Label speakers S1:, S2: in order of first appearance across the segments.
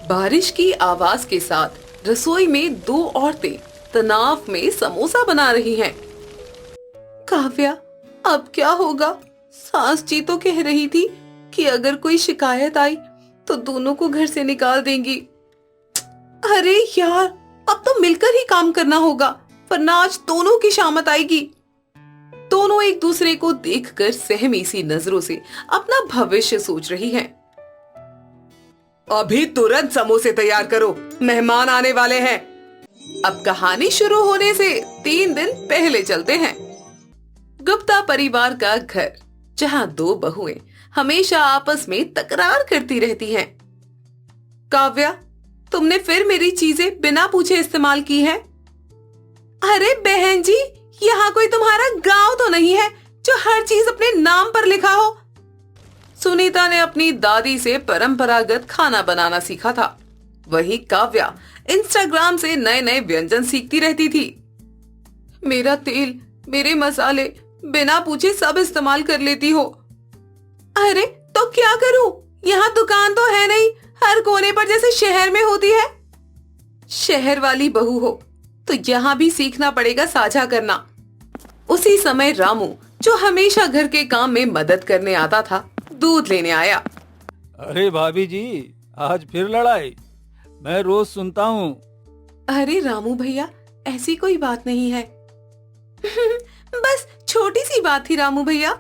S1: बारिश की आवाज के साथ रसोई में दो औरतें तनाव में समोसा बना रही हैं। काव्या, अब क्या होगा? सास जी तो कह रही थी कि अगर कोई शिकायत आई तो दोनों को घर से निकाल देंगी। अरे यार, अब तो मिलकर ही काम करना होगा, वरना आज दोनों की शामत आएगी। दोनों एक दूसरे को देखकर सहमी सी नजरों से अपना भविष्य सोच रही हैं। अभी तुरंत समोसे तैयार करो, मेहमान आने वाले हैं। अब कहानी शुरू होने से 3 दिन पहले चलते हैं। गुप्ता परिवार का घर, जहां दो बहुएं हमेशा आपस में तकरार करती रहती हैं। काव्या, तुमने फिर मेरी चीजें बिना पूछे इस्तेमाल की है। अरे बहन जी, यहाँ कोई तुम्हारा गांव तो नहीं है जो हर चीज अपने नाम पर लिखा हो। सुनीता ने अपनी दादी से परंपरागत खाना बनाना सीखा था। वहीं काव्या इंस्टाग्राम से नए नए व्यंजन सीखती रहती थी। मेरा तेल, मेरे मसाले बिना पूछे सब इस्तेमाल कर लेती हो। अरे तो क्या करूं? यहाँ दुकान तो है नहीं, हर कोने पर जैसे शहर में होती है। शहर वाली बहू हो तो यहाँ भी सीखना पड़ेगा साझा करना। उसी समय रामू, जो हमेशा घर के काम में मदद करने आता था, दूध लेने आया।
S2: अरे भाभी जी, आज फिर लड़ाई? मैं रोज सुनता हूँ।
S1: अरे रामू भैया, ऐसी कोई बात नहीं है। बस छोटी सी बात थी रामू भैया।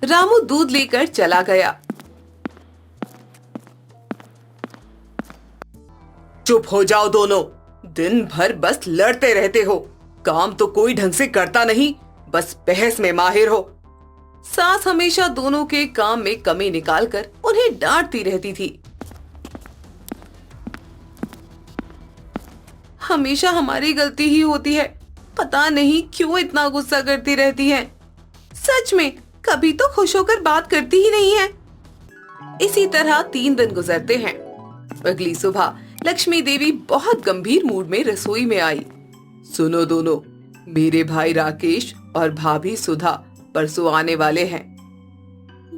S1: रामू दूध लेकर चला गया। चुप हो जाओ दोनों, दिन भर बस लड़ते रहते हो। काम तो कोई ढंग से करता नहीं, बस बहस में माहिर हो। सास हमेशा दोनों के काम में कमी निकालकर उन्हें डांटती रहती थी। हमेशा हमारी गलती ही होती है, पता नहीं क्यों इतना गुस्सा करती रहती है। सच में कभी तो खुश होकर बात करती ही नहीं है। इसी तरह 3 दिन गुजरते हैं। अगली सुबह लक्ष्मी देवी बहुत गंभीर मूड में रसोई में आई। सुनो दोनों, मेरे भाई राकेश और भाभी सुधा परसों आने वाले हैं।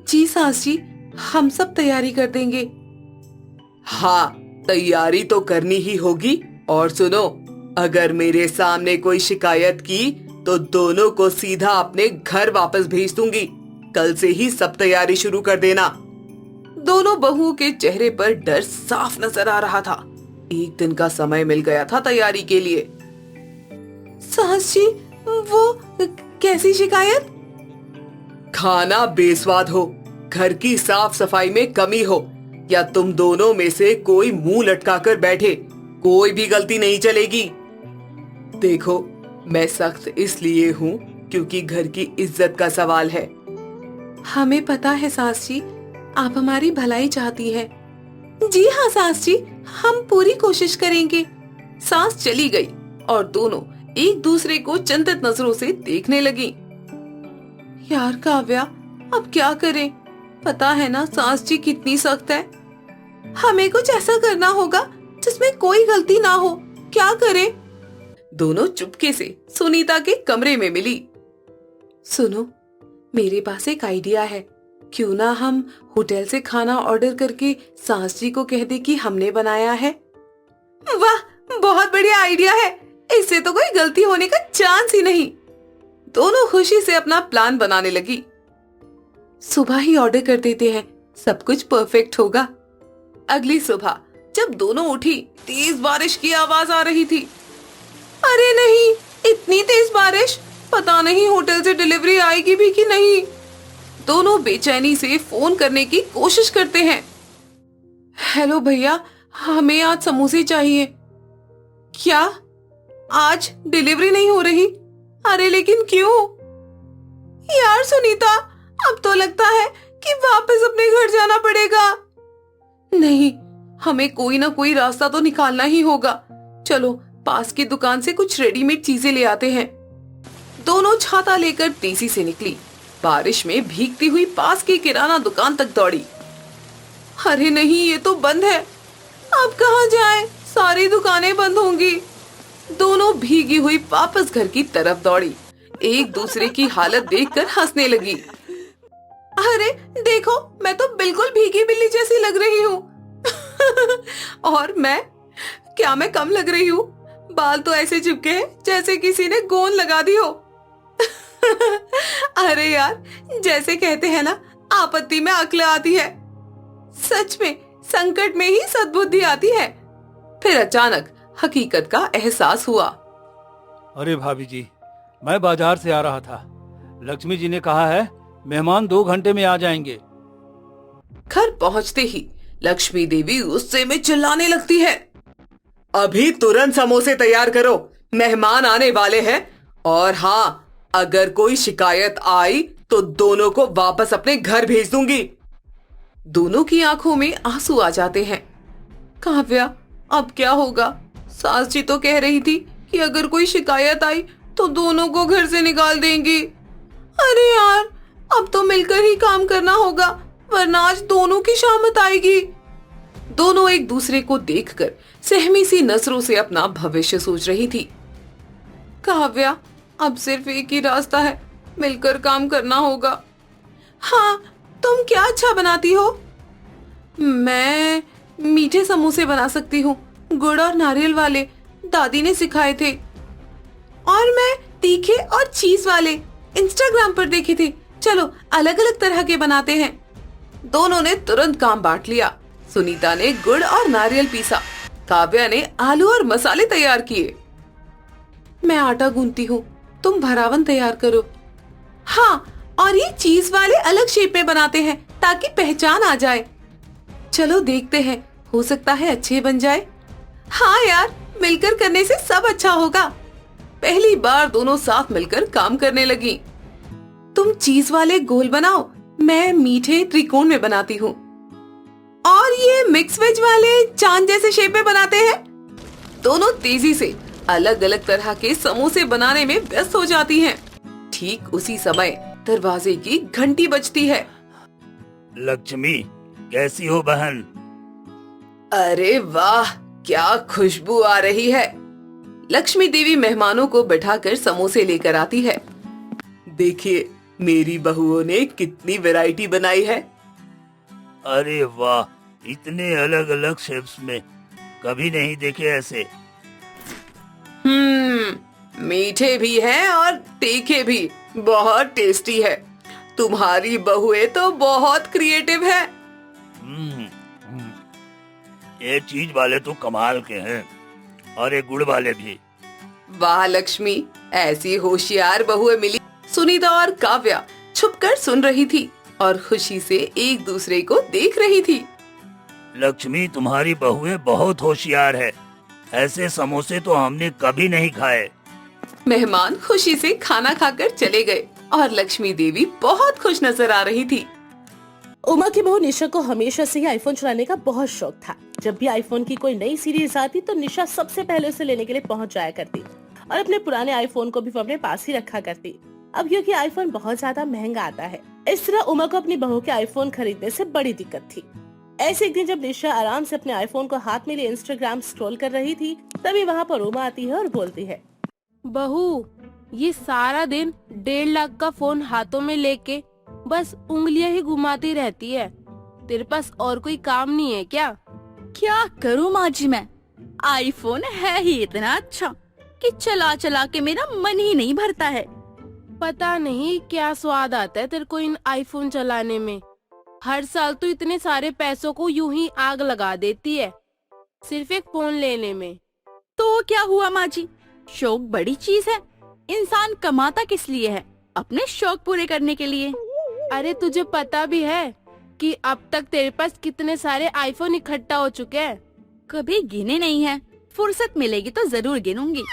S1: जी सास जी, हम सब तैयारी कर देंगे। हाँ, तैयारी तो करनी ही होगी। और सुनो, अगर मेरे सामने कोई शिकायत की तो दोनों को सीधा अपने घर वापस भेज दूंगी। कल से ही सब तैयारी शुरू कर देना। दोनों बहुओं के चेहरे पर डर साफ नजर आ रहा था। 1 दिन का समय मिल गया था तैयारी के लिए। सास जी, वो कैसी शिकायत? खाना बेस्वाद हो, घर की साफ सफाई में कमी हो, या तुम दोनों में से कोई मुंह लटकाकर बैठे, कोई भी गलती नहीं चलेगी। देखो, मैं सख्त इसलिए हूँ क्योंकि घर की इज्जत का सवाल है। हमें पता है सास जी, आप हमारी भलाई चाहती हैं। जी हाँ सास जी, हम पूरी कोशिश करेंगे। सास चली गई और दोनों एक दूसरे को चिंतित नजरों से देखने लगी। यार काव्या, अब क्या करें? पता है ना सास जी कितनी सख्त है। हमें कुछ ऐसा करना होगा जिसमें कोई गलती ना हो। क्या करें? दोनों चुपके से सुनीता के कमरे में मिली। सुनो, मेरे पास एक आइडिया है। क्यों ना हम होटल से खाना ऑर्डर करके सास जी को कह दे कि हमने बनाया है। वाह, बहुत बढ़िया आइडिया है। इससे तो कोई गलती होने का चांस ही नहीं। दोनों खुशी से अपना प्लान बनाने लगी। सुबह ही ऑर्डर कर देते हैं, सब कुछ परफेक्ट होगा। अगली सुबह जब दोनों उठी, तेज बारिश की आवाज आ रही थी। अरे नहीं, इतनी तेज बारिश, पता नहीं होटल से डिलीवरी आएगी भी कि नहीं। दोनों बेचैनी से फोन करने की कोशिश करते हैं। हेलो भैया, हमें आज समोसे चाहिए। क्या आज डिलीवरी नहीं हो रही? अरे लेकिन क्यों? यार सुनीता, अब तो लगता है कि वापस अपने घर जाना पड़ेगा। नहीं, हमें कोई ना कोई रास्ता तो निकालना ही होगा। चलो पास की दुकान से कुछ रेडीमेड चीजें ले आते हैं। दोनों छाता लेकर तेजी से निकली। बारिश में भीगती हुई पास की किराना दुकान तक दौड़ी। अरे नहीं, ये तो बंद है। अब कहाँ जाएं? सारी दुकानें बंद होंगी। दोनों भीगी हुई वापस घर की तरफ दौड़ी। एक दूसरे की हालत देखकर हंसने लगी। अरे देखो, मैं तो बिल्कुल भीगी बिल्ली जैसी लग रही हूँ। और मैं कम लग रही हूँ? बाल तो ऐसे चिपके हैं जैसे किसी ने गोंद लगा दी हो। अरे यार, जैसे कहते हैं ना, आपत्ति में अक्ल आती है। सच में संकट में ही सद्बुद्धि आती है। फिर अचानक हकीकत का एहसास हुआ।
S2: अरे भाभी जी, मैं बाजार से आ रहा था। लक्ष्मी जी ने कहा है मेहमान 2 घंटे में आ जाएंगे।
S1: घर पहुंचते ही लक्ष्मी देवी गुस्से में चिल्लाने लगती है। अभी तुरंत समोसे तैयार करो, मेहमान आने वाले हैं। और हाँ, अगर कोई शिकायत आई तो दोनों को वापस अपने घर भेज दूंगी। दोनों की आंखों में आंसू आ जाते हैं। काव्या, अब क्या होगा? सास जी तो कह रही थी कि अगर कोई शिकायत आई तो दोनों को घर से निकाल देंगी। अरे यार, अब तो मिलकर ही काम करना होगा, वरना आज दोनों की शामत आएगी। दोनों एक दूसरे को देखकर सहमी सी नजरों से अपना भविष्य सोच रही थी। काव्या, अब सिर्फ एक ही रास्ता है, मिलकर काम करना होगा। हाँ, तुम क्या अच्छा बनाती हो? मैं मीठे समोसे बना सकती हूँ, गुड़ और नारियल वाले, दादी ने सिखाए थे। और मैं तीखे और चीज वाले इंस्टाग्राम पर देखे थे। चलो अलग अलग तरह के बनाते हैं। दोनों ने तुरंत काम बांट लिया। सुनीता ने गुड़ और नारियल पीसा, काव्या ने आलू और मसाले तैयार किए। मैं आटा गूंथती हूँ, तुम भरावन तैयार करो। हाँ, और ये चीज वाले अलग शेप में बनाते हैं ताकि पहचान आ जाए। चलो देखते हैं, हो सकता है अच्छे बन जाए। हाँ यार, मिलकर करने से सब अच्छा होगा। पहली बार दोनों साथ मिलकर काम करने लगी। तुम चीज वाले गोल बनाओ, मैं मीठे त्रिकोण में बनाती हूँ। और ये मिक्स वेज वाले चांद जैसे शेप में बनाते हैं। दोनों तेजी से अलग अलग तरह के समोसे बनाने में व्यस्त हो जाती हैं। ठीक उसी समय दरवाजे की घंटी बजती है।
S2: लक्ष्मी, कैसी हो बहन?
S1: अरे वाह, क्या खुशबू आ रही है। लक्ष्मी देवी मेहमानों को बैठाकर समोसे लेकर आती है। देखिए, मेरी बहुओं ने कितनी वैरायटी बनाई है।
S2: अरे वाह, इतने अलग अलग शेप्स में कभी नहीं देखे ऐसे।
S1: मीठे भी हैं और तीखे भी, बहुत टेस्टी है। तुम्हारी बहुएं तो बहुत क्रिएटिव है।
S2: ये चीज वाले तो कमाल के हैं, और ये गुड़ वाले भी।
S1: वाह लक्ष्मी, ऐसी होशियार बहुएं मिली। सुनीता और काव्या छुपकर सुन रही थी और खुशी से एक दूसरे को देख रही थी।
S2: लक्ष्मी, तुम्हारी बहुएं बहुत होशियार है। ऐसे समोसे तो हमने कभी नहीं खाए।
S1: मेहमान खुशी से खाना खाकर चले गए और लक्ष्मी देवी बहुत खुश नजर आ रही थी।
S3: उमा की बहू निशा को हमेशा से ही आईफोन चलाने का बहुत शौक था। जब भी आईफोन की कोई नई सीरीज आती तो निशा सबसे पहले उसे लेने के लिए पहुंच जाया करती और अपने पुराने आईफोन को भी वो अपने पास ही रखा करती। अब क्योंकि आईफोन बहुत ज्यादा महंगा आता है, इस तरह उमा को अपनी बहू के आईफोन खरीदने से बड़ी दिक्कत थी। ऐसे एक दिन जब निशा आराम से अपने आईफोन को हाथ में लिए इंस्टाग्राम स्क्रॉल कर रही थी, तभी वहाँ पर उमा आती है और बोलती है,
S4: बहू, ये सारा दिन 1.5 लाख का फोन हाथों में लेके बस उंगलियां ही घुमाती रहती है। तेरे पास और कोई काम नहीं है क्या?
S5: क्या करूं माँ जी, मैं आईफोन है ही इतना अच्छा कि चला चला के मेरा मन ही नहीं भरता है।
S4: पता नहीं क्या स्वाद आता है तेरे को इन आईफोन चलाने में। हर साल तो इतने सारे पैसों को यूं ही आग लगा देती है सिर्फ एक फोन लेने में।
S5: तो क्या हुआ माँ जी, शौक बड़ी चीज है। इंसान कमाता किस लिए है? अपने शौक पूरे करने के लिए।
S4: अरे तुझे पता भी है कि अब तक तेरे पास कितने सारे आईफोन इकट्ठा हो चुके हैं?
S5: कभी गिने नहीं है, फुर्सत मिलेगी तो जरूर गिनूंगी।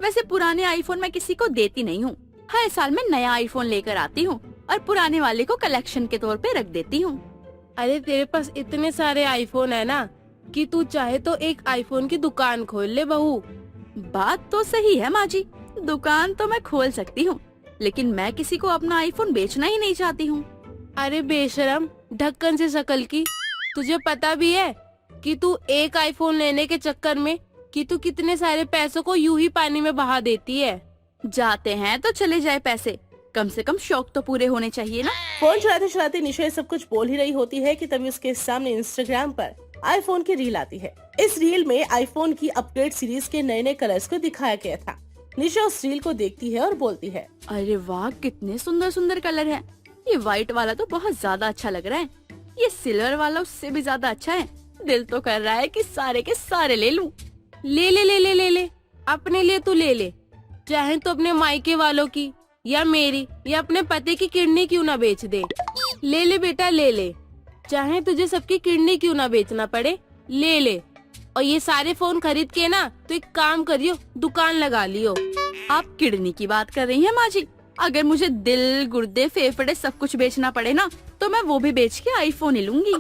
S5: वैसे पुराने आईफोन मैं किसी को देती नहीं हूँ। हर साल मैं नया आईफोन लेकर आती हूँ और पुराने वाले को कलेक्शन के तौर पे रख देती हूँ।
S4: अरे तेरे पास इतने सारे आईफोन है ना कि तू चाहे तो एक आईफोन की दुकान खोल ले बहू।
S5: बात तो सही है माँ जी, दुकान तो मैं खोल सकती हूँ, लेकिन मैं किसी को अपना आईफोन बेचना ही नहीं चाहती हूँ।
S4: अरे बेशरम, ढक्कन से शक्ल की, तुझे पता भी है कि तू एक आईफोन लेने के चक्कर में कि तू कितने सारे पैसों को यूं ही पानी में बहा देती है।
S5: जाते हैं तो चले जाए पैसे, कम से कम शौक तो पूरे होने चाहिए ना।
S3: फोन चलाते चलाते निशा सब कुछ बोल ही रही होती है कि तभी उसके सामने इंस्टाग्राम पर आईफोन की रील आती है। इस रील में आईफोन की अपग्रेड सीरीज के नए नए कलर्स को दिखाया गया था। निशा उस रील को देखती है और बोलती है,
S5: अरे वाह, कितने सुंदर सुंदर कलर हैं। ये व्हाइट वाला तो बहुत ज्यादा अच्छा लग रहा है। ये सिल्वर वाला उससे भी ज्यादा अच्छा है। दिल तो कर रहा है कि सारे के सारे ले लूं।
S4: ले ले ले ले ले ले, अपने लिए तू ले ले, चाहे तो अपने मायके वालों की या मेरी या अपने पति की किडनी क्यों ना बेच दे। ले ले बेटा ले ले, चाहे तुझे सबकी किडनी क्यों ना बेचना पड़े, ले ले। और ये सारे फोन खरीद के ना तो एक काम करियो, दुकान लगा लियो।
S5: आप किडनी की बात कर रही हैं माँ जी? अगर मुझे दिल, गुर्दे, फेफड़े सब कुछ बेचना पड़े ना तो मैं वो भी बेच के आईफोन ही लूंगी।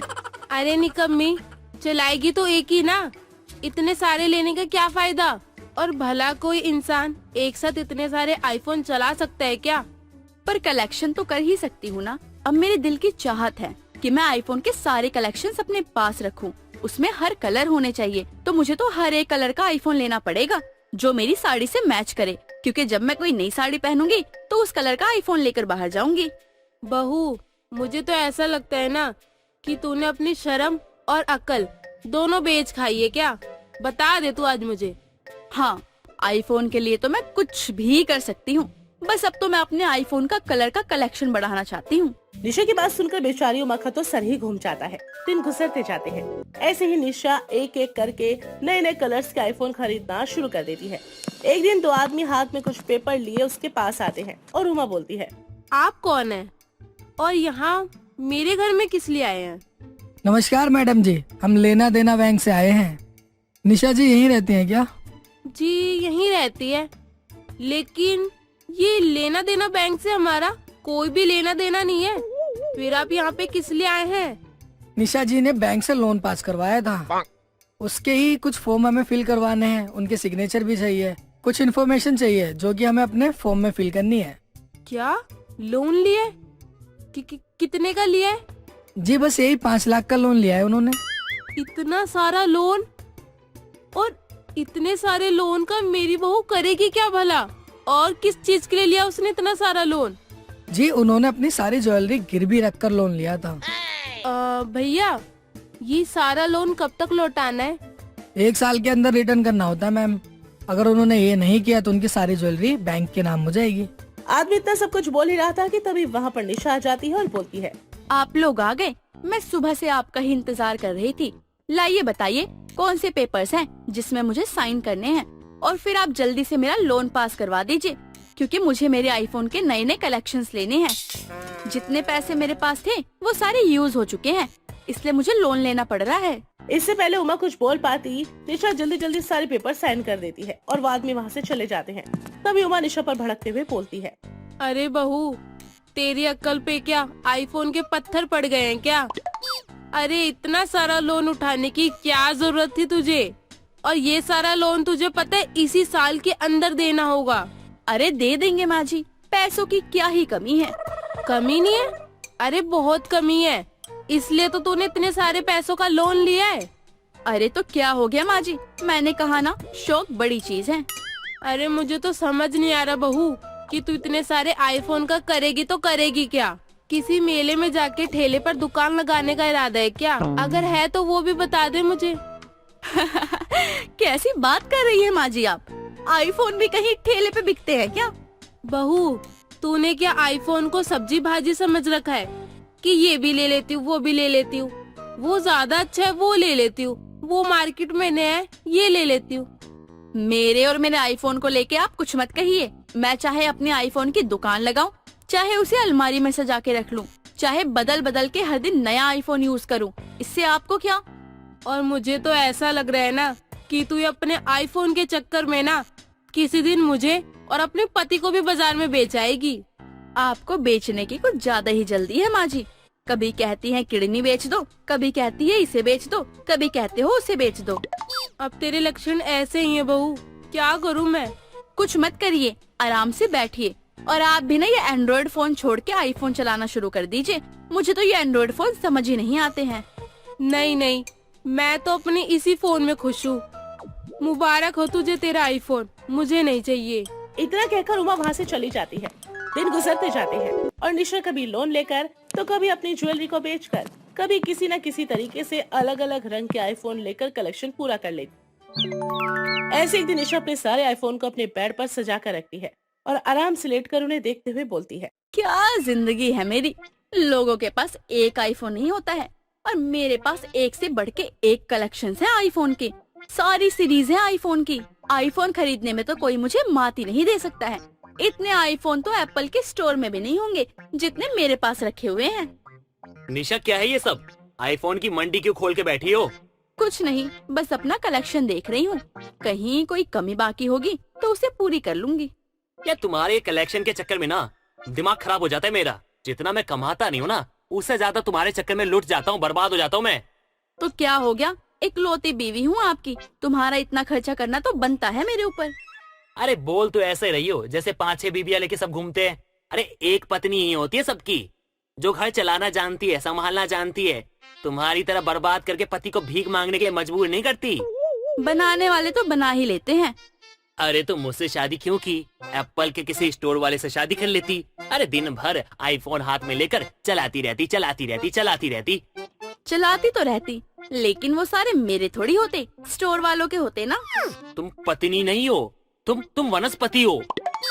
S4: अरे निकम्मी, चलाएगी तो एक ही ना, इतने सारे लेने का क्या फायदा। और भला कोई इंसान एक साथ इतने सारे आईफोन चला सकता है क्या?
S5: पर कलेक्शन तो कर ही सकती हूँ ना। अब मेरे दिल की चाहत है कि मैं आईफोन के सारे कलेक्शंस अपने पास रखूं। उसमें हर कलर होने चाहिए, तो मुझे तो हर एक कलर का आईफोन लेना पड़ेगा जो मेरी साड़ी से मैच करे, क्योंकि जब मैं कोई नई साड़ी पहनूंगी तो उस कलर का आईफोन लेकर बाहर जाऊंगी।
S4: बहू, मुझे तो ऐसा लगता है ना कि तूने अपनी शर्म और अकल दोनों बेच खाई है क्या? बता दे तू आज मुझे।
S5: हाँ, आईफोन के लिए तो मैं कुछ भी कर सकती हूँ। बस अब तो मैं अपने आईफोन का कलर का कलेक्शन बढ़ाना चाहती हूँ।
S3: निशा की बात सुनकर बेचारी उमा का तो सर ही घूम जाता है। दिन गुजरते जाते हैं। ऐसे ही निशा एक एक करके नए नए कलर्स के आईफोन खरीदना शुरू कर देती है। एक दिन दो आदमी हाथ में कुछ पेपर लिए उसके पास आते हैं और उमा बोलती है,
S4: आप कौन है और यहाँ मेरे घर में किस लिए आए हैं?
S6: नमस्कार मैडम जी, हम लेना देना बैंक से आए हैं। निशा जी यहीं रहती हैं क्या?
S4: जी यहीं रहती है, लेकिन ये लेना देना बैंक से हमारा कोई भी लेना देना नहीं है। फिर आप यहाँ पे किस लिए आए हैं?
S6: निशा जी ने बैंक से लोन पास करवाया था, उसके ही कुछ फॉर्म हमें फिल करवाने हैं। उनके सिग्नेचर भी चाहिए, कुछ इन्फॉर्मेशन चाहिए जो कि हमें अपने फॉर्म में फिल करनी है।
S4: क्या लोन लिए? कितने का लिया है?
S6: जी बस यही 5 लाख का लोन लिया है उन्होंने।
S4: इतना सारा लोन? और इतने सारे लोन का मेरी बहू करेगी क्या भला? और किस चीज के लिए लिया उसने इतना सारा लोन?
S6: जी उन्होंने अपनी सारी ज्वेलरी गिरवी रखकर लोन लिया था।
S4: भैया, ये सारा लोन कब तक लौटाना है?
S6: 1 साल के अंदर रिटर्न करना होता है मैम। अगर उन्होंने ये नहीं किया तो उनकी सारी ज्वेलरी बैंक के नाम हो जाएगी।
S3: आदमी इतना सब कुछ बोल ही रहा था कि तभी वहाँ पर निशा आ जाती है और बोलती है,
S5: आप लोग आ गए। मैं सुबह से आपका ही इंतजार कर रही थी। लाइए बताइए कौन से पेपर्स हैं जिसमें मुझे साइन करने हैं, और फिर आप जल्दी से मेरा लोन पास करवा दीजिए, क्योंकि मुझे मेरे आईफोन के नए नए कलेक्शंस लेने हैं। जितने पैसे मेरे पास थे वो सारे यूज हो चुके हैं, इसलिए मुझे लोन लेना पड़ रहा है।
S3: इससे पहले उमा कुछ बोल पाती, निशा जल्दी जल्दी सारे पेपर साइन कर देती है और वो आदमी वहाँ से चले जाते हैं। तभी उमा निशा पर भड़कते हुए बोलती है,
S4: अरे बहू, तेरी अक्ल पे क्या आईफोन के पत्थर पड़ गए हैं क्या? अरे इतना सारा लोन उठाने की क्या जरूरत थी तुझे? और ये सारा लोन तुझे पता है इसी साल के अंदर देना होगा।
S5: अरे दे देंगे माँ जी, पैसों की क्या ही कमी है।
S4: कमी नहीं है? अरे बहुत कमी है, इसलिए तो तूने इतने सारे पैसों का लोन लिया है।
S5: अरे तो क्या हो गया माँ जी, मैंने कहा ना, शौक बड़ी चीज है।
S4: अरे मुझे तो समझ नहीं आ रहा बहू कि तू इतने सारे आईफोन का करेगी तो करेगी क्या? किसी मेले में जाके ठेले पर दुकान लगाने का इरादा है क्या? अगर है तो वो भी बता दे मुझे।
S5: कैसी बात कर रही है माँ जी आप? आईफोन भी कहीं ठेले पे बिकते हैं क्या?
S4: बहू, तूने क्या आईफोन को सब्जी भाजी समझ रखा है कि ये भी ले लेती हूँ वो भी ले लेती हूँ, वो ज्यादा अच्छा है वो ले लेती हूँ, वो मार्केट में नया है ये ले लेती हूँ।
S5: मेरे और मेरे आईफोन को लेके आप कुछ मत कहिए। मैं चाहे अपने आईफोन की दुकान लगाऊं, चाहे उसे अलमारी में सजा के रख लूं, चाहे बदल बदल के हर दिन नया आईफोन यूज करूं, इससे आपको क्या?
S4: और मुझे तो ऐसा लग रहा है ना कि तू अपने आईफोन के चक्कर में ना किसी दिन मुझे और अपने पति को भी बाजार में बेच आएगी।
S5: आपको बेचने की कुछ ज्यादा ही जल्दी है माँ जी। कभी कहती हैं किडनी बेच दो, कभी कहती है इसे बेच दो, कभी कहते हो उसे बेच दो।
S4: अब तेरे लक्षण ऐसे ही है बहू, क्या करूँ मैं?
S5: कुछ मत करिए, आराम से बैठिए। और आप भी ना ये एंड्रॉइड फोन छोड़ के आईफोन चलाना शुरू कर दीजिए। मुझे तो ये एंड्रॉइड फोन समझ ही नहीं आते हैं।
S4: नहीं नहीं, मैं तो अपने इसी फोन में खुश हूँ। मुबारक हो तुझे तेरा आईफोन, मुझे नहीं चाहिए।
S3: इतना कहकर उमा वहाँ से चली जाती है। दिन गुजरते जाते हैं और निशा कभी लोन लेकर तो कभी अपनी ज्वेलरी को बेचकर कभी किसी न किसी तरीके से अलग अलग रंग के आईफोन लेकर कलेक्शन पूरा कर लेती। ऐसे एक दिन निशा अपने सारे आईफोन को अपने बेड पर सजा कर रखती है और आराम से लेटकर उन्हें देखते हुए बोलती है,
S5: क्या जिंदगी है मेरी। लोगों के पास एक आईफोन नहीं होता है और मेरे पास एक से बढ़ के एक कलेक्शन है आईफोन की। सारी सीरीज है आईफोन की। आईफोन खरीदने में तो कोई मुझे मात ही नहीं दे सकता है। इतने आईफोन तो एप्पल के स्टोर में भी नहीं होंगे जितने मेरे पास रखे हुए हैं।
S7: निशा, क्या है ये सब? आईफोन की मंडी क्यों खोल के बैठी हो?
S5: कुछ नहीं, बस अपना कलेक्शन देख रही हूँ। कहीं कोई कमी बाकी होगी तो उसे पूरी कर लूंगी।
S7: या तुम्हारे कलेक्शन के चक्कर में ना दिमाग खराब हो जाता है मेरा। जितना मैं कमाता नहीं हूँ ना, उससे ज्यादा तुम्हारे चक्कर में लुट जाता हूँ, बर्बाद हो जाता हूँ मैं।
S5: तो क्या हो गया, इकलौती बीवी हूँ आपकी। तुम्हारा इतना खर्चा करना तो बनता है मेरे ऊपर।
S7: अरे बोल तो ऐसे रही हो जैसे 5-6 बीबियां लेके सब घूमते हैं। अरे एक पत्नी ही होती है सबकी, जो घर चलाना जानती है, संभालना जानती है। तुम्हारी तरह बर्बाद करके पति को भीख मांगने के लिए मजबूर नहीं करती।
S5: बनाने वाले तो बना ही लेते हैं।
S7: अरे तुम मुझसे शादी क्यों की? एप्पल के किसी स्टोर वाले से शादी कर लेती। अरे दिन भर आईफोन हाथ में लेकर चलाती रहती।
S5: चलाती तो रहती, लेकिन वो सारे मेरे थोड़ी होते, स्टोर वालों के होते ना।
S7: तुम पत्नी नहीं हो, तुम वनस्पति हो।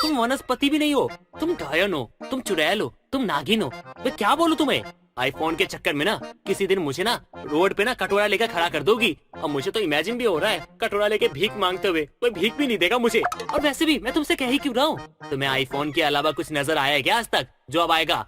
S7: तुम वनस्पति भी नहीं हो, तुम गायन हो, तुम चुड़ैल हो, तुम नागिन हो। मैं क्या बोलूं तुम्हें? आईफोन के चक्कर में ना किसी दिन मुझे ना रोड पे ना कटोरा लेकर खड़ा कर दोगी। और मुझे तो इमेजिन भी हो रहा है कटोरा लेके भीख मांगते हुए। कोई भीख भी नहीं देगा मुझे। और वैसे भी मैं तुमसे कह ही क्यों रहा हूँ? तुम्हें आईफोन के अलावा कुछ नजर आया है क्या आज तक, जो अब आएगा?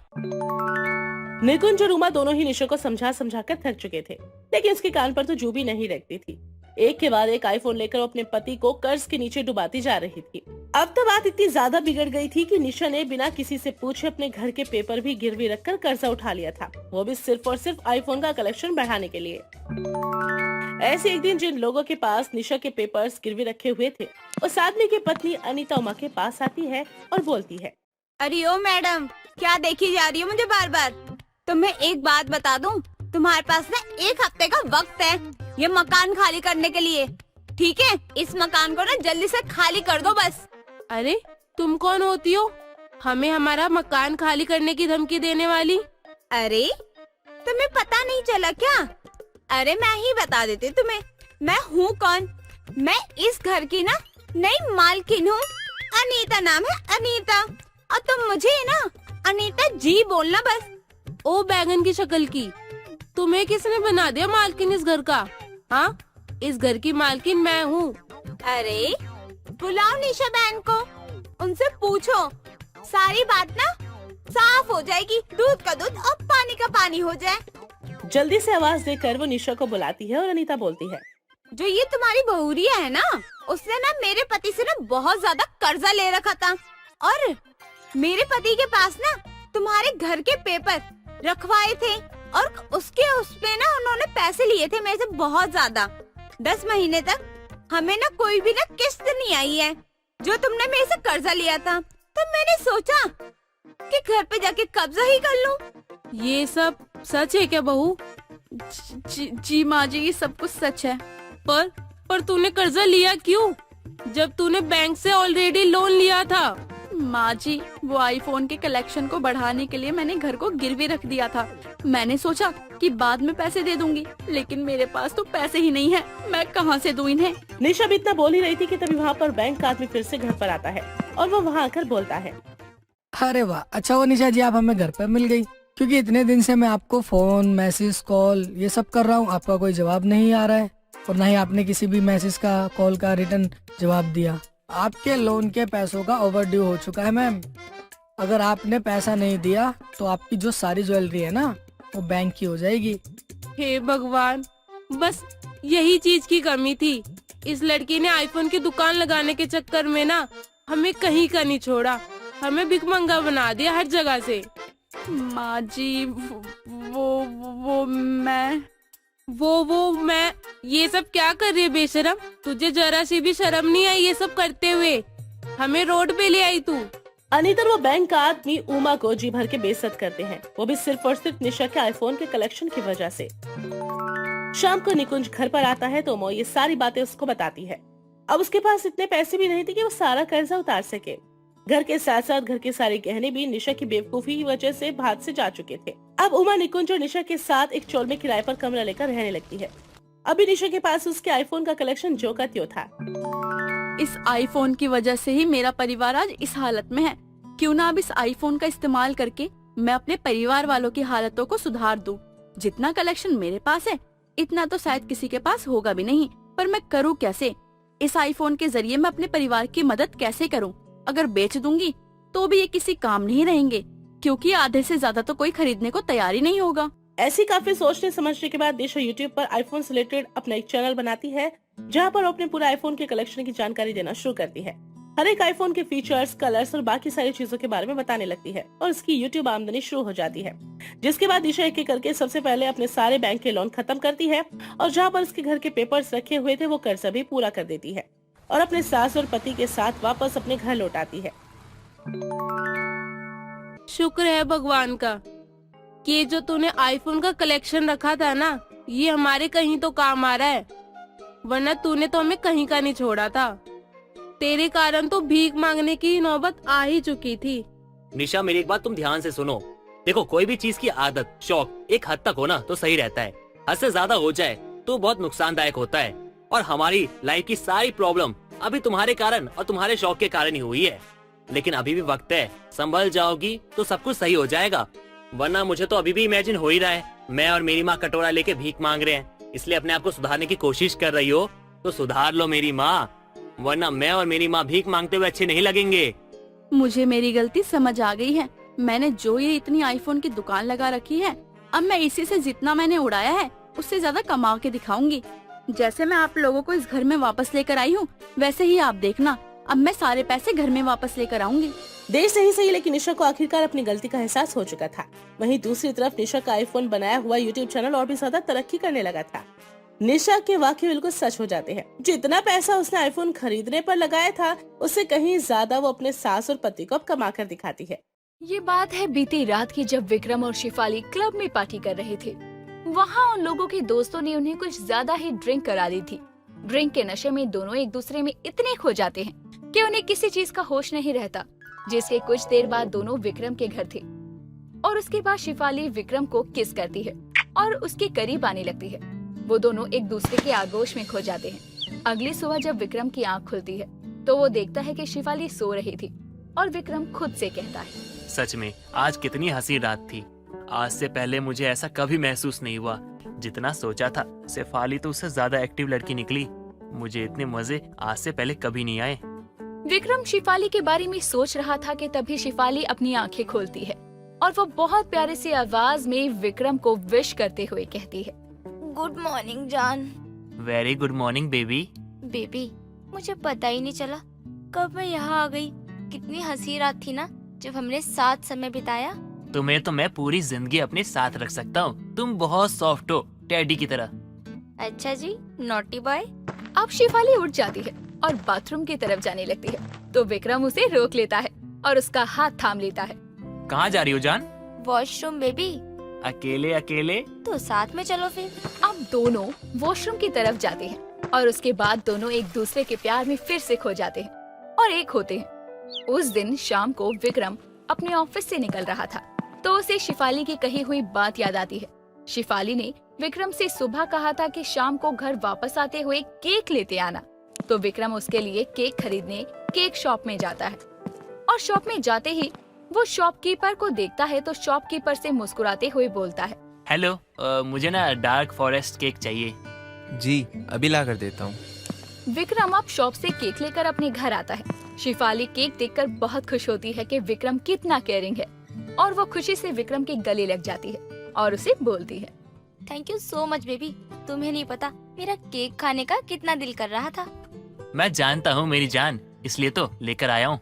S3: निकुंज और उमा दोनों ही निशा को समझा समझा कर थक चुके थे, लेकिन उसके कान पर तो जू भी नहीं लगती थी। एक के बाद एक आईफोन लेकर वो अपने पति को कर्ज के नीचे डुबाती जा रही थी। अब तो बात इतनी ज्यादा बिगड़ गई थी कि निशा ने बिना किसी से पूछे अपने घर के पेपर भी गिरवी रखकर कर्जा उठा लिया था, वो भी सिर्फ और सिर्फ आईफोन का कलेक्शन बढ़ाने के लिए। ऐसे एक दिन जिन लोगों के पास निशा के पेपर्स गिरवी रखे हुए थे, उस आदमी की पत्नी अनीता उमा के पास आती है और बोलती है,
S8: अरे ओ मैडम, क्या देखी जा रही हो मुझे बार बार? तुम्हें एक बात बता दूं, तुम्हारे पास ना 1 हफ्ते का वक्त है ये मकान खाली करने के लिए, ठीक है? इस मकान को ना जल्दी से खाली कर दो बस।
S4: अरे तुम कौन होती हो हमें हमारा मकान खाली करने की धमकी देने वाली?
S8: अरे तुम्हें पता नहीं चला क्या? अरे मैं ही बता देती तुम्हें, मैं हूँ कौन। मैं इस घर की ना नई मालकिन हूँ। अनीता नाम है, अनीता। और तुम मुझे ना अनीता जी बोलना बस।
S4: ओ बैगन की शक्ल की, तुम्हें किसने बना दिया मालकिन इस घर का? हाँ, इस घर की मालकिन मैं हूँ।
S8: अरे बुलाओ निशा बहन को, उनसे पूछो, सारी बात ना साफ हो जाएगी। दूध का दूध और पानी का पानी हो जाए।
S3: जल्दी से आवाज देकर वो निशा को बुलाती है और अनीता बोलती है,
S8: जो ये तुम्हारी बहुरिया है ना, उसने ना मेरे पति से ना बहुत ज्यादा कर्जा ले रखा था और मेरे पति के पास ना तुम्हारे घर के पेपर रखवाए थे और उस पे ना उन्होंने पैसे लिए थे मेरे से बहुत ज्यादा। 10 महीने तक हमें ना कोई भी ना किस्त नहीं आई है जो तुमने मेरे से कर्जा लिया था। तो मैंने सोचा कि घर पे जाके कब्जा ही कर लूं।
S4: ये सब सच है क्या बहू?
S5: जी माँ जी, ये सब कुछ सच है।
S4: पर तूने कर्जा लिया क्यों, जब तूने बैंक से ऑलरेडी लोन लिया था?
S5: माँ जी, वो आईफोन के कलेक्शन को बढ़ाने के लिए मैंने घर को गिरवी रख दिया था। मैंने सोचा कि बाद में पैसे दे दूंगी, लेकिन मेरे पास तो पैसे ही नहीं है। मैं कहाँ से दूं इन्हें?
S3: निशा भी इतना बोल ही रही थी कि तभी वहाँ पर बैंक का आदमी फिर से घर पर आता है और वो वहाँ आकर बोलता है,
S6: अरे वाह, अच्छा वो निशा जी आप हमें घर पर मिल गई, क्योंकि इतने दिन से मैं आपको फोन, मैसेज, कॉल ये सब कर रहा हूँ, आपका कोई जवाब नहीं आ रहा है और न ही आपने किसी भी मैसेज का, कॉल का रिटर्न जवाब दिया। आपके लोन के पैसों का ओवरड्यू हो चुका है मैम। अगर आपने पैसा नहीं दिया तो आपकी जो सारी ज्वेलरी है ना वो बैंक की हो जाएगी।
S4: हे भगवान, बस यही चीज की कमी थी। इस लड़की ने आईफोन की दुकान लगाने के चक्कर में ना हमें कहीं का नहीं छोड़ा, हमें भिखमंगा बना दिया हर जगह से।
S5: माँ जी, वो मैं
S4: ये सब क्या कर रही है बेशरम? तुझे जरा सी भी शर्म नहीं आई ये सब करते हुए? हमें रोड पे ले आई तू।
S3: अनीता और वो बैंक का आदमी उमा को जी भर के बेइज्जत करते हैं, वो भी सिर्फ और सिर्फ निशा के आईफोन के कलेक्शन की वजह से। शाम को निकुंज घर पर आता है तो उमा ये सारी बातें उसको बताती है। अब उसके पास इतने पैसे भी नहीं थे कि वो सारा कर्जा उतार सके। घर के साथ साथ घर के सारे गहने भी निशा की बेवकूफी की वजह से हाथ से जा चुके थे। अब उमा निकुंज और निशा के साथ एक चोल में किराए पर कमरा लेकर रहने लगती है। अभी निशा के पास उसके आईफोन का कलेक्शन जो का त्यों था।
S5: इस आईफोन की वजह से ही मेरा परिवार आज इस हालत में है। क्यों ना अब इस आईफोन का इस्तेमाल करके मैं अपने परिवार वालों की हालतों को सुधार दूं। जितना कलेक्शन मेरे पास है इतना तो शायद किसी के पास होगा भी नहीं, पर मैं करूँ कैसे? इस आईफोन के जरिए मैं अपने परिवार की मदद कैसे करूँ? अगर बेच दूंगी तो भी ये किसी काम नहीं रहेंगे, क्योंकि आधे से ज्यादा तो कोई खरीदने को तैयार ही नहीं होगा।
S3: ऐसी काफी सोचने समझने के बाद निशा यूट्यूब पर आईफोन से रिलेटेड अपना एक चैनल बनाती है, जहां पर वो अपने पूरे आईफोन के कलेक्शन की जानकारी देना शुरू करती है। हर एक आईफोन के फीचर्स, कलर्स और बाकी सारी चीजों के बारे में बताने लगती है और इसकी यूट्यूब आमदनी शुरू हो जाती है। जिसके बाद निशा एक एक करके सबसे पहले अपने सारे बैंक के लोन खत्म करती है और जहाँ पर उसके घर के पेपर्स रखे हुए थे वो कर्जा भी पूरा कर देती है और अपने सास और पति के साथ वापस अपने घर लौट आती है।
S4: शुक्र है भगवान का कि ये जो तूने आईफोन का कलेक्शन रखा था ना, ये हमारे कहीं तो काम आ रहा है, वरना तूने तो हमें कहीं का नहीं छोड़ा था। तेरे कारण तो भीख मांगने की नौबत आ ही चुकी थी।
S7: निशा, मेरी एक बात तुम ध्यान से सुनो। देखो, कोई भी चीज की आदत, शौक एक हद तक हो ना तो सही रहता है। हद से ज्यादा हो जाए तो बहुत नुकसानदायक होता है। और हमारी लाइफ की सारी प्रॉब्लम अभी तुम्हारे कारण और तुम्हारे शौक के कारण ही हुई है। लेकिन अभी भी वक्त है, संभल जाओगी तो सब कुछ सही हो जाएगा। वरना मुझे तो अभी भी इमेजिन हो ही रहा है, मैं और मेरी माँ कटोरा लेके भीख मांग रहे हैं। इसलिए अपने आप को सुधारने की कोशिश कर रही हो तो सुधार लो मेरी माँ, वरना मैं और मेरी माँ भीख मांगते हुए अच्छे नहीं लगेंगे।
S5: मुझे मेरी गलती समझ आ गई है। मैंने जो ये इतनी आईफोन की दुकान लगा रखी है, अब मैं इसी से जितना मैंने उड़ाया है उससे ज्यादा कमा के दिखाऊंगी। जैसे मैं आप लोगों को इस घर में वापस लेकर आई हूँ, वैसे ही आप देखना, अब मैं सारे पैसे घर में वापस लेकर आऊंगी।
S3: देर से ही सही, लेकिन निशा को आखिरकार अपनी गलती का एहसास हो चुका था। वहीं दूसरी तरफ निशा का आईफोन बनाया हुआ यूट्यूब चैनल और भी ज्यादा तरक्की करने लगा था। निशा के वाकये बिल्कुल सच हो जाते हैं। जितना पैसा उसने आईफोन खरीदने पर लगाया था, उससे कहीं ज्यादा वो अपने सास और पति को अब कमा कर दिखाती है।
S9: ये बात है बीती रात की, जब विक्रम और शिफाली क्लब में पार्टी कर रहे थे। वहाँ उन लोगों के दोस्तों ने उन्हें कुछ ज्यादा ही ड्रिंक करा दी थी। ड्रिंक के नशे में दोनों एक दूसरे में इतने खो जाते हैं कि उन्हें किसी चीज का होश नहीं रहता। जिसके कुछ देर बाद दोनों विक्रम के घर थे और उसके बाद शिफाली विक्रम को किस करती है और उसके करीब आने लगती है। वो दोनों एक दूसरे के आगोश में खो जाते हैं। अगली सुबह जब विक्रम की आंख खुलती है तो वो देखता है कि शिफाली सो रही थी और विक्रम खुद से कहता है,
S7: सच में आज कितनी हंसी रात थी। आज से पहले मुझे ऐसा कभी महसूस नहीं हुआ। जितना सोचा था, शेफाली तो उससे ज्यादा एक्टिव लड़की निकली। मुझे इतने मजे आज से पहले कभी नहीं आए।
S9: विक्रम शिफाली के बारे में सोच रहा था कि तभी शिफाली अपनी आंखें खोलती है और वो बहुत प्यारे सी आवाज में विक्रम को विश करते हुए कहती है,
S8: गुड मॉर्निंग जान।
S7: Very good morning baby.
S8: Baby, मुझे पता ही नहीं चला कब मैं यहाँ आ गई। कितनी हंसी रात थी ना जब हमने साथ समय बिताया।
S7: तुम्हें तो मैं पूरी जिंदगी अपने साथ रख सकता हूँ। तुम बहुत सॉफ्ट हो, टेडी की तरह।
S8: अच्छा जी, नॉटी बॉय।
S9: अब शिफाली उठ जाती है और बाथरूम की तरफ जाने लगती है तो विक्रम उसे रोक लेता है और उसका हाथ थाम लेता है।
S7: कहाँ जा रही हो जान?
S8: Washroom baby.
S7: अकेले अकेले?
S8: तो साथ में चलो फिर।
S9: अब दोनों वॉशरूम की तरफ जाते हैं और उसके बाद दोनों एक दूसरे के प्यार में फिर से खो जाते हैं और एक होते हैं। उस दिन शाम को विक्रम अपने ऑफिस से निकल रहा था तो उसे शिफाली की कही हुई बात याद आती है। शिफाली ने विक्रम से सुबह कहा था कि शाम को घर वापस आते हुए केक लेते आना, तो विक्रम उसके लिए केक खरीदने केक शॉप में जाता है और शॉप में जाते ही वो शॉपकीपर को देखता है तो शॉपकीपर से मुस्कुराते हुए बोलता है,
S7: हेलो, मुझे ना डार्क फॉरेस्ट केक चाहिए।
S10: जी, अभी ला कर देता हूँ।
S9: विक्रम अब शॉप से केक लेकर अपने घर आता है। शिफाली केक देखकर बहुत खुश होती है कि विक्रम कितना केयरिंग है और वो खुशी से विक्रम के गले लग जाती है और उसे बोलती है,
S8: thank you so much baby. तुम्हें नहीं पता मेरा केक खाने का कितना दिल कर रहा था।
S7: मैं जानता हूँ मेरी जान, इसलिए तो लेकर आया हूँ।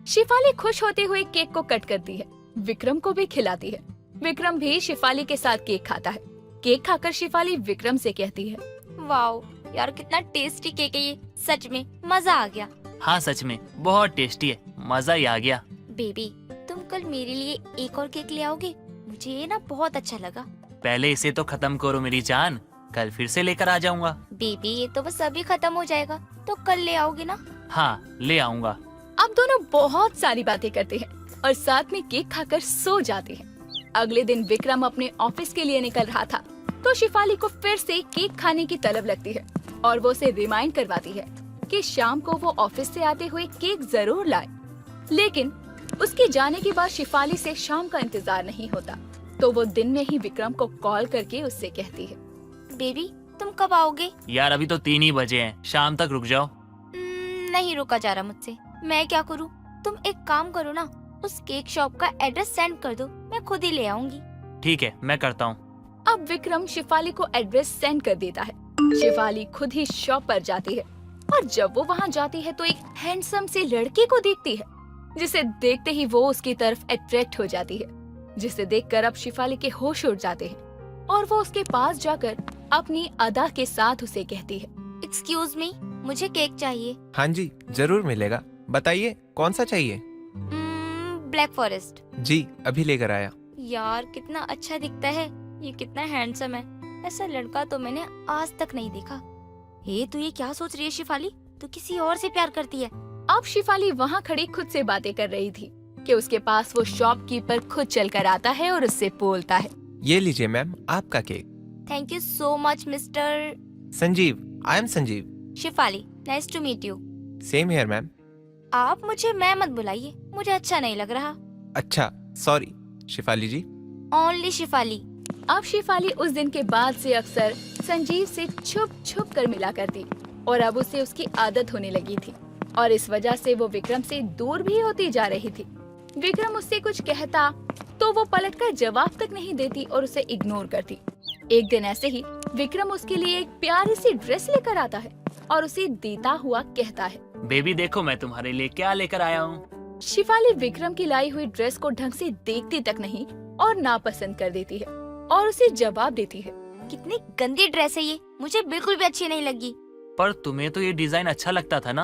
S9: शिफाली खुश होते हुए केक को कट करती है, विक्रम को भी खिलाती है। विक्रम भी शिफाली के साथ केक खाता है। केक खाकर शिफाली विक्रम से कहती है,
S8: वाओ यार, कितना टेस्टी केक है ये। सच में मजा आ गया।
S7: हाँ, सच में बहुत टेस्टी है, मजा ही आ गया।
S8: बेबी, तुम कल मेरे लिए एक और केक ले आओगे? मुझे ये ना बहुत अच्छा लगा।
S7: पहले इसे तो खत्म करो मेरी जान, कल फिर से लेकर आ जाऊंगा।
S8: बेबी, ये तो बस अभी खत्म हो जाएगा, तो कल ले आओगे ना?
S7: हाँ, ले आऊंगा।
S9: अब दोनों बहुत सारी बातें करते हैं और साथ में केक खाकर सो जाते हैं। अगले दिन विक्रम अपने ऑफिस के लिए निकल रहा था तो शिफाली को फिर से केक खाने की तलब लगती है और वो उसे रिमाइंड करवाती है कि शाम को वो ऑफिस से आते हुए केक जरूर लाए। लेकिन उसके जाने के बाद शिफाली से शाम का इंतजार नहीं होता तो वो दिन में ही विक्रम को कॉल करके उससे कहती है,
S8: बेबी तुम कब आओगे?
S7: यार अभी तो 3 ही बजे हैं, शाम तक रुक जाओ।
S8: नहीं रुका जा रहा मुझसे, मैं क्या करूँ? तुम एक काम करो ना, उस केक शॉप का एड्रेस सेंड कर दो, मैं खुद ही ले आऊंगी।
S7: ठीक है मैं करता हूँ।
S9: अब विक्रम शिफाली को एड्रेस सेंड कर देता है। शिफाली खुद ही शॉप पर जाती है और जब वो वहाँ जाती है तो एक हैंडसम से लड़के को देखती है जिसे देखते ही वो उसकी तरफ अट्रैक्ट हो जाती है, जिसे देखकर अब शिफाली के होश उड़ जाते हैं और वो उसके पास जाकर अपनी अदा के साथ उसे कहती है,
S8: एक्सक्यूज मी, मुझे केक चाहिए।
S10: हाँ जी जरूर मिलेगा, बताइए कौन सा चाहिए?
S8: Black forest.
S10: जी अभी लेकर आया।
S8: यार कितना अच्छा दिखता है, ये कितना हैंडसम है, ऐसा लड़का तो मैंने आज तक नहीं देखा। हे तू ये क्या सोच रही है शिफाली? तू किसी और से प्यार करती है?
S9: अब शिफाली वहाँ खड़ी खुद से बातें कर रही थी कि उसके पास वो शॉपकीपर खुद चलकर आता है और उससे बोलता है,
S10: ये लीजिए मैम आपका cake.
S8: Thank you so much mister
S10: Sanjeev, I am Sanjeev.
S8: Shefali, nice to meet you.
S10: Same here ma'am.
S8: आप मुझे मैं मत बुलाइए, मुझे अच्छा नहीं लग रहा।
S10: अच्छा सॉरी शिफाली जी।
S8: ओनली शिफाली।
S9: अब शिफाली उस दिन के बाद से अक्सर संजीव से छुप छुप कर मिला करती और अब उसे उसकी आदत होने लगी थी और इस वजह से वो विक्रम से दूर भी होती जा रही थी। विक्रम उससे कुछ कहता तो वो पलटकर जवाब तक नहीं देती और उसे इग्नोर करती। एक दिन ऐसे ही विक्रम उसके लिए एक प्यारी सी ड्रेस लेकर आता है और उसे देता हुआ कहता है,
S7: बेबी देखो मैं तुम्हारे लिए क्या लेकर आया हूँ।
S9: शिफाली विक्रम की लाई हुई ड्रेस को ढंग से देखती तक नहीं और नापसंद कर देती है और उसे जवाब देती है,
S8: कितनी गंदी ड्रेस है ये, मुझे बिल्कुल भी अच्छी नहीं लगी।
S7: पर तुम्हें तो ये डिजाइन अच्छा लगता था ना,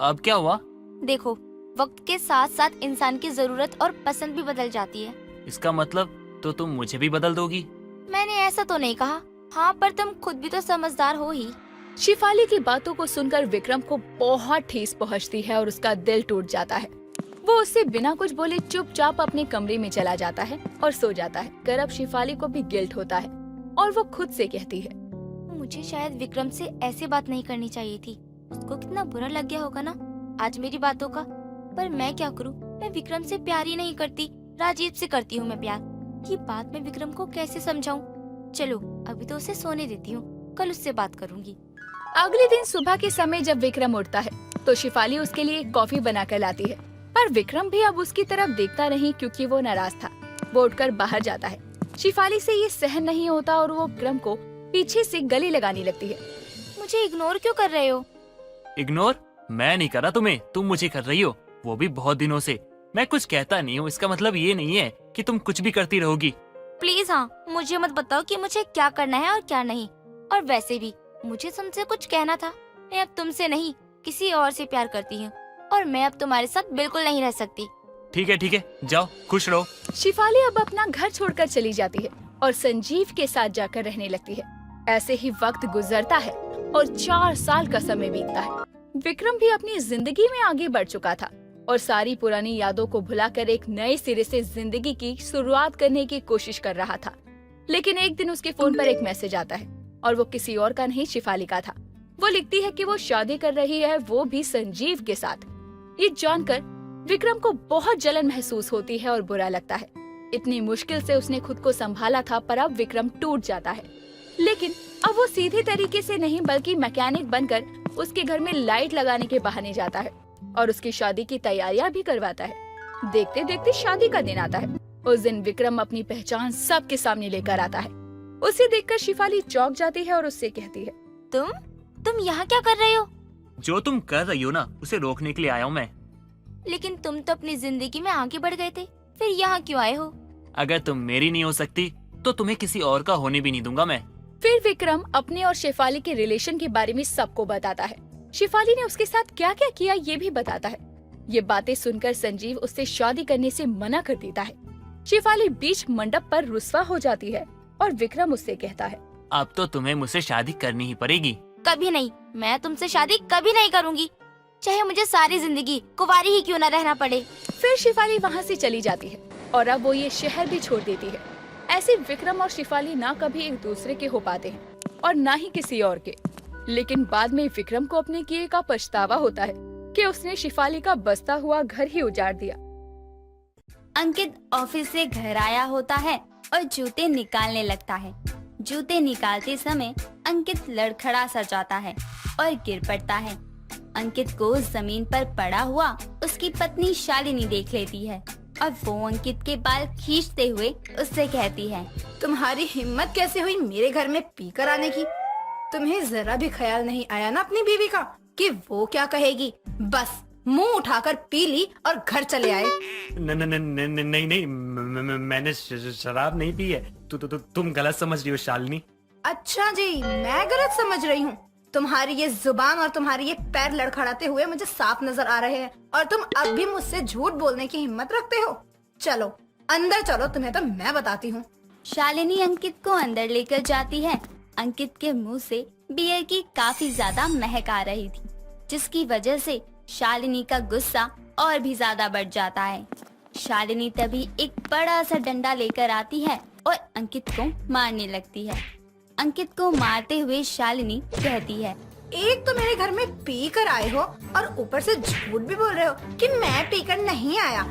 S7: अब क्या हुआ?
S8: देखो वक्त के साथ साथ इंसान की जरूरत और पसंद भी बदल जाती है।
S7: इसका मतलब तो तुम मुझे भी बदल दोगी?
S8: मैंने ऐसा तो नहीं कहा। हाँ पर तुम खुद भी तो समझदार हो ही।
S9: शिफाली की बातों को सुनकर विक्रम को बहुत ठेस पहुंचती है और उसका दिल टूट जाता है। वो उससे बिना कुछ बोले चुपचाप अपने कमरे में चला जाता है और सो जाता है। कर अब शिफाली को भी गिल्ट होता है और वो खुद से कहती है,
S8: मुझे शायद विक्रम से ऐसी बात नहीं करनी चाहिए थी। उसको कितना बुरा लग गया होगा ना आज मेरी बातों का। पर मैं क्या करूं, मैं विक्रम से प्यार ही नहीं करती, राजीव से करती हूँ मैं प्यार। ये बात मैं विक्रम को कैसे समझाऊं? चलो अभी तो उसे सोने देती हूँ, कल उससे बात करूँगी।
S9: अगले दिन सुबह के समय जब विक्रम उठता है तो शिफाली उसके लिए कॉफी बनाकर लाती है, पर विक्रम भी अब उसकी तरफ देखता नहीं क्योंकि वो नाराज था। वो उठकर बाहर जाता है। शिफाली से ये सहन नहीं होता और वो विक्रम को पीछे से गले लगाने लगती है।
S8: मुझे इग्नोर क्यों कर रहे हो?
S7: इग्नोर? मैं नहीं कर रहा तुम्हें, तुम मुझे कर रही हो, वो भी बहुत दिनों से। मैं कुछ कहता नहीं हूँ, इसका मतलब ये नहीं है कि तुम कुछ भी करती रहोगी।
S8: प्लीज हाँ, मुझे मत बताओ कि मुझे क्या करना है और क्या नहीं। और वैसे भी मुझे तुमसे कुछ कहना था। मैं अब तुमसे नहीं किसी और से प्यार करती हूँ और मैं अब तुम्हारे साथ बिल्कुल नहीं रह सकती।
S7: ठीक है जाओ, खुश रहो।
S9: शिफाली अब अपना घर छोड़कर चली जाती है और संजीव के साथ जाकर रहने लगती है। ऐसे ही वक्त गुजरता है और 4 साल का समय बीतता है। विक्रम भी अपनी जिंदगी में आगे बढ़ चुका था और सारी पुरानी यादों को भुलाकर एक नए सिरे से जिंदगी की शुरुआत करने की कोशिश कर रहा था। लेकिन एक दिन उसके फोन पर एक मैसेज आता है और वो किसी और का नहीं शिफाली का था। वो लिखती है कि वो शादी कर रही है, वो भी संजीव के साथ। ये जानकर विक्रम को बहुत जलन महसूस होती है और बुरा लगता है। इतनी मुश्किल से उसने खुद को संभाला था, पर अब विक्रम टूट जाता है। लेकिन अब वो सीधे तरीके से नहीं बल्कि मैकेनिक बनकर उसके घर में लाइट लगाने के बहाने जाता है और उसकी शादी की तैयारियां भी करवाता है। देखते देखते शादी का दिन आता है। उस दिन विक्रम अपनी पहचान सबके सामने लेकर आता है। उसे देखकर शिफाली चौंक जाती है और उससे कहती है,
S8: तुम यहाँ क्या कर रहे हो?
S7: जो तुम कर रही हो ना, उसे रोकने के लिए आया हूँ मैं।
S8: लेकिन तुम तो अपनी जिंदगी में आगे बढ़ गए थे, फिर यहाँ क्यों आए हो?
S7: अगर तुम मेरी नहीं हो सकती तो तुम्हें किसी और का होने भी नहीं दूंगा मैं।
S9: फिर विक्रम अपने और शेफाली के रिलेशन के बारे में सबको बताता है। शेफाली ने उसके साथ क्या क्या किया ये भी बताता है। ये बातें सुनकर संजीव उससे शादी करने से मना कर देता है। शेफाली बीच मंडप पर रुस्वा हो जाती है और विक्रम उससे कहता है,
S7: अब तो तुम्हें मुझसे शादी करनी ही पड़ेगी।
S8: कभी नहीं, मैं तुमसे शादी कभी नहीं करूँगी। चाहे मुझे सारी जिंदगी कुंवारी ही क्यों न रहना पड़े।
S9: फिर शिफाली वहाँ से चली जाती है और अब वो ये शहर भी छोड़ देती है। ऐसे विक्रम और शिफाली ना कभी एक दूसरे के हो पाते हैं और ना ही किसी और के। लेकिन बाद में विक्रम को अपने किए का पछतावा होता है कि उसने शिफाली का बसता हुआ घर ही उजाड़ दिया।
S8: अंकित ऑफिस से घर आया होता है और जूते निकालने लगता है। जूते निकालते समय अंकित लड़खड़ा सा जाता है और गिर पड़ता है। अंकित को जमीन पर पड़ा हुआ उसकी पत्नी शालिनी देख लेती है और वो अंकित के बाल खींचते हुए उससे कहती है,
S11: तुम्हारी हिम्मत कैसे हुई मेरे घर में पीकर आने की? तुम्हें जरा भी ख्याल नहीं आया ना अपनी बीवी का कि वो क्या कहेगी? बस मुंह उठाकर पी ली और घर चले आए।
S7: नहीं, मैंने शराब नहीं पी है। तुम गलत समझ रही हो शालिनी।
S11: अच्छा जी, मैं गलत समझ रही हूँ। तुम्हारी ये जुबान और तुम्हारी ये पैर लड़खड़ाते हुए मुझे साफ नजर आ रहे हैं और तुम अब भी मुझसे झूठ बोलने की हिम्मत रखते हो। चलो अंदर चलो, तुम्हें तो मैं बताती हूँ।
S8: शालिनी अंकित को अंदर लेकर जाती है। अंकित के मुंह से बियर की काफी ज्यादा महक आ रही थी, जिसकी वजह से शालिनी का गुस्सा और भी ज्यादा बढ़ जाता है। शालिनी तभी एक बड़ा सा डंडा लेकर आती है और अंकित को मारने लगती है। अंकित को मारते हुए शालिनी कहती है,
S11: एक तो मेरे घर में पी कर आए हो और ऊपर से झूठ भी बोल रहे हो कि मैं पीकर नहीं आया।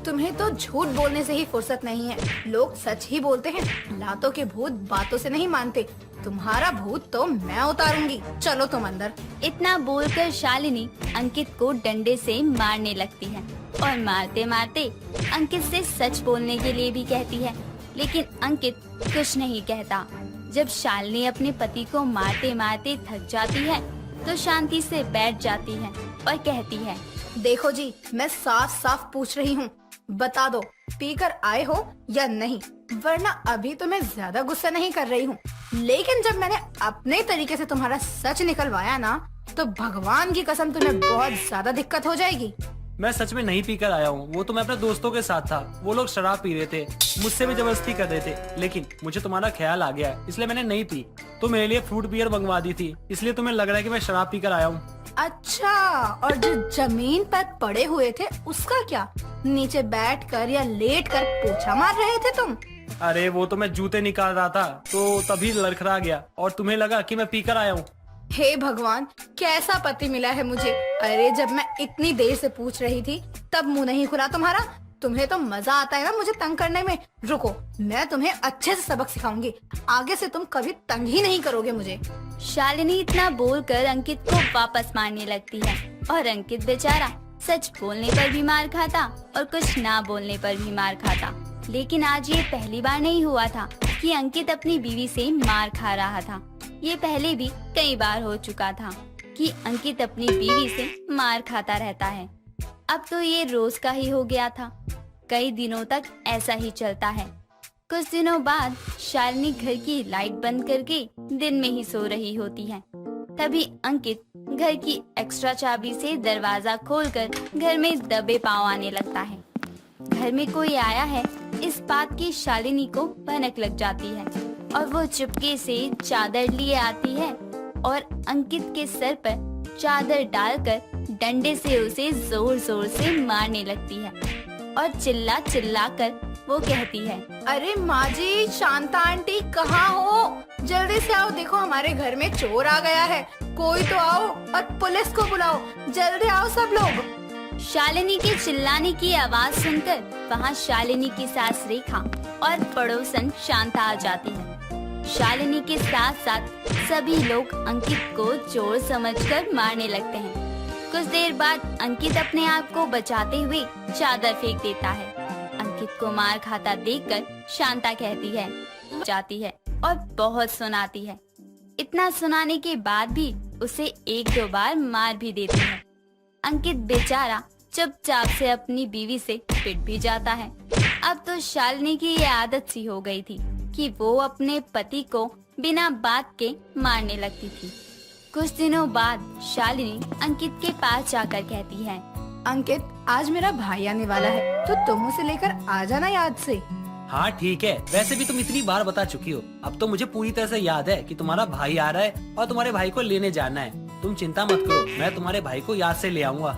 S11: तुम्हें तो झूठ बोलने से ही फुर्सत नहीं है। लोग सच ही बोलते हैं। लातों के भूत बातों से नहीं मानते। तुम्हारा भूत तो मैं उतारूंगी। चलो तुम अंदर।
S8: इतना बोलकर शालिनी अंकित को डंडे से मारने लगती है और मारते मारते अंकित से सच बोलने के लिए भी कहती है, लेकिन अंकित कुछ नहीं कहता। जब शालिनी अपने पति को मारते मारते थक जाती है तो शांति से बैठ जाती है और कहती है,
S11: देखो जी, मैं साफ साफ पूछ रही हूँ, बता दो पीकर आए हो या नहीं, वरना अभी तो मैं ज्यादा गुस्सा नहीं कर रही हूँ, लेकिन जब मैंने अपने तरीके से तुम्हारा सच निकलवाया ना, तो भगवान की कसम तुम्हें बहुत ज्यादा दिक्कत हो जाएगी।
S7: मैं सच में नहीं पीकर आया हूँ। वो तो मैं अपने दोस्तों के साथ था। वो लोग शराब पी रहे थे, मुझसे भी जबरदस्ती कर रहे थे, लेकिन मुझे तुम्हारा ख्याल आ गया इसलिए मैंने नहीं पी। तो मेरे लिए फ्रूट बियर मंगवा दी थी, इसलिए तुम्हें लग रहा है कि मैं शराब पीकर आया हूँ।
S11: अच्छा, और जो जमीन पर पड़े हुए थे उसका क्या? नीचे बैठकर या लेटकर पोछा मार रहे थे तुम?
S7: अरे वो तो मैं जूते निकाल रहा था तो तभी लड़खड़ा गया और तुम्हें लगा कि मैं पीकर आया हूँ।
S11: हे भगवान, कैसा पति मिला है मुझे। अरे जब मैं इतनी देर से पूछ रही थी तब मुंह नहीं खुला तुम्हारा। तुम्हें तो मजा आता है ना मुझे तंग करने में। रुको, मैं तुम्हें अच्छे से सबक सिखाऊंगी। आगे से तुम कभी तंग ही नहीं करोगे मुझे।
S8: शालिनी इतना बोलकर अंकित को वापस मारने लगती है और अंकित बेचारा सच बोलने पर भी मार खाता और कुछ ना बोलने पर भी मार खाता। लेकिन आज ये पहली बार नहीं हुआ था कि अंकित अपनी बीवी से मार खा रहा था। ये पहले भी कई बार हो चुका था कि अंकित अपनी बीवी से मार खाता रहता है। अब तो ये रोज का ही हो गया था। कई दिनों तक ऐसा ही चलता है। कुछ दिनों बाद शालिनी घर की लाइट बंद करके दिन में ही सो रही होती है। तभी अंकित घर की एक्स्ट्रा चाबी से दरवाजा खोलकर घर में दबे पांव आने लगता है। घर में कोई आया है इस बात की शालिनी को भनक लग जाती है और वो चुपके से चादर लिए आती है और अंकित के सर पर चादर डालकर डंडे से उसे जोर जोर से मारने लगती है और चिल्ला चिल्ला कर वो कहती है,
S11: अरे माँ जी, शांता आंटी कहाँ हो? जल्दी से आओ, देखो हमारे घर में चोर आ गया है। कोई तो आओ और पुलिस को बुलाओ। जल्दी आओ सब लोग।
S8: शालिनी के चिल्लाने की आवाज सुनकर वहाँ शालिनी की सास रेखा और पड़ोसन शांता आ जाती है। शालिनी के साथ साथ सभी लोग अंकित को चोर समझकर मारने लगते हैं। कुछ देर बाद अंकित अपने आप को बचाते हुए चादर फेंक देता है। अंकित को मार खाता देखकर शांता कहती है, जाती है और बहुत सुनाती है। इतना सुनाने के बाद भी उसे एक दो बार मार भी देती है। अंकित बेचारा चुपचाप से अपनी बीवी से पिट भी जाता है। अब तो शालिनी की ये आदत सी हो गई थी कि वो अपने पति को बिना बात के मारने लगती थी। कुछ दिनों बाद शालिनी अंकित के पास जाकर कहती है,
S11: अंकित, आज मेरा भाई आने वाला है, तो तुम उसे लेकर आ जाना याद से।
S7: हाँ ठीक है, वैसे भी तुम इतनी बार बता चुकी हो। अब तो मुझे पूरी तरह से याद है कि तुम्हारा भाई आ रहा है और तुम्हारे भाई को लेने जाना है। तुम चिंता मत करो, मैं तुम्हारे भाई को याद से ले आऊंगा।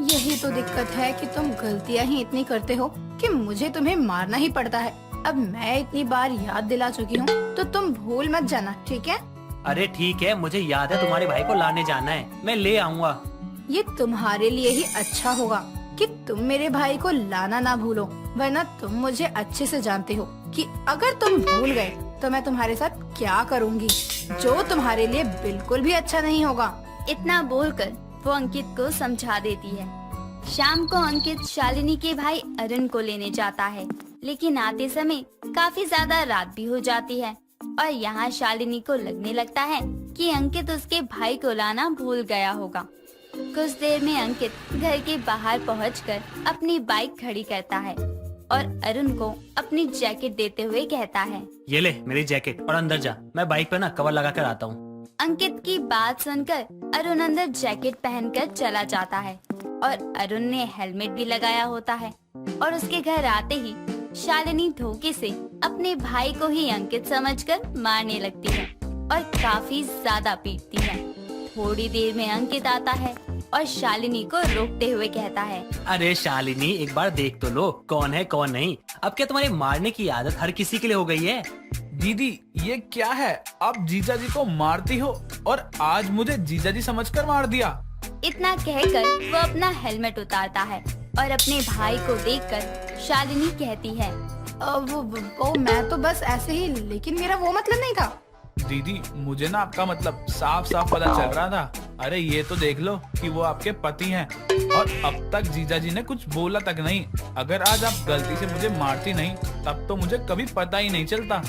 S11: यही तो दिक्कत है कि तुम गलतियाँ ही इतनी करते हो कि मुझे तुम्हें मारना ही पड़ता है। अब मैं इतनी बार याद दिला चुकी हूँ तो तुम भूल मत जाना, ठीक है?
S7: अरे ठीक है, मुझे याद है तुम्हारे भाई को लाने जाना है, मैं ले आऊंगा।
S11: ये तुम्हारे लिए ही अच्छा होगा कि तुम मेरे भाई को लाना ना भूलो, वरना तुम मुझे अच्छे से जानते हो कि अगर तुम भूल गए तो मैं तुम्हारे साथ क्या करूँगी, जो तुम्हारे लिए बिल्कुल भी अच्छा नहीं होगा।
S8: इतना बोलकर वो अंकित को समझा देती है। शाम को अंकित शालिनी के भाई अरुण को लेने जाता है, लेकिन आते समय काफी ज्यादा रात भी हो जाती है और यहाँ शालिनी को लगने लगता है कि अंकित उसके भाई को लाना भूल गया होगा। कुछ देर में अंकित घर के बाहर पहुंचकर अपनी बाइक खड़ी करता है और अरुण को अपनी जैकेट देते हुए कहता है,
S7: ये ले मेरी जैकेट और अंदर जा, मैं बाइक पे ना कवर लगा कर आता हूँ।
S8: अंकित की बात सुनकर अरुण अंदर जैकेट पहनकर चला जाता है और अरुण ने हेलमेट भी लगाया होता है और उसके घर आते ही शालिनी धोखे से अपने भाई को ही अंकित समझकर मारने लगती है और काफी ज्यादा पीटती है। थोड़ी देर में अंकित आता है और शालिनी को रोकते हुए कहता है,
S7: अरे शालिनी, एक बार देख तो लो कौन है कौन नहीं। अब क्या तुम्हारी मारने की आदत हर किसी के लिए हो गई है?
S12: दीदी ये क्या है, आप जीजा जी को मारती हो और आज मुझे जीजा जी समझकर मार दिया।
S8: इतना कहकर वो अपना हेलमेट उतारता है और अपने भाई को देखकर शालिनी कहती है,
S11: वो मैं तो बस ऐसे ही, लेकिन मेरा वो मतलब नहीं था।
S12: दीदी मुझे ना आपका मतलब साफ साफ पता चल रहा था। अरे ये तो देख लो कि वो आपके पति हैं और अब तक जीजा जी ने कुछ बोला तक नहीं। अगर आज आप गलती से मुझे मारती नहीं तब तो मुझे कभी पता ही नहीं चलता।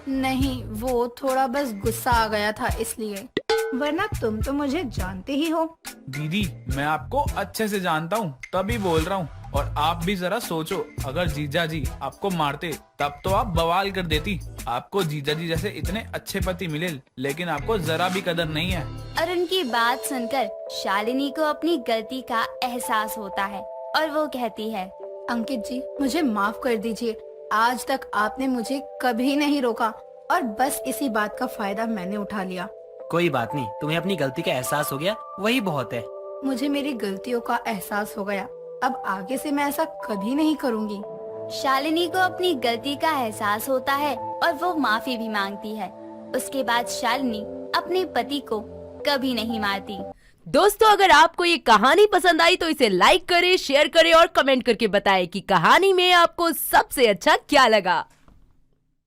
S11: नहीं, वो थोड़ा बस गुस्सा आ गया था इसलिए, वरना तुम तो मुझे जानते ही हो।
S12: दीदी मैं आपको अच्छे से जानता हूँ तभी बोल रहा हूँ। और आप भी जरा सोचो, अगर जीजा जी आपको मारते तब तो आप बवाल कर देती। आपको जीजा जी जैसे इतने अच्छे पति मिले, लेकिन आपको जरा भी कदर नहीं है।
S8: अरुण की बात सुनकर शालिनी को अपनी गलती का एहसास होता है और वो कहती है,
S11: अंकित जी मुझे माफ कर दीजिए। आज तक आपने मुझे कभी नहीं रोका और बस इसी बात का फायदा मैंने उठा लिया।
S7: कोई बात नहीं, तुम्हें अपनी गलती का एहसास हो गया, वही बहुत है।
S11: मुझे मेरी गलतियों का एहसास हो गया, अब आगे से मैं ऐसा कभी नहीं करूँगी।
S8: शालिनी को अपनी गलती का एहसास होता है और वो माफी भी मांगती है। उसके बाद शालिनी अपने पति को कभी नहीं मारती।
S4: दोस्तों, अगर आपको ये कहानी पसंद आई तो इसे लाइक करें, शेयर करें और कमेंट करके बताएं कि कहानी में आपको सबसे अच्छा क्या लगा।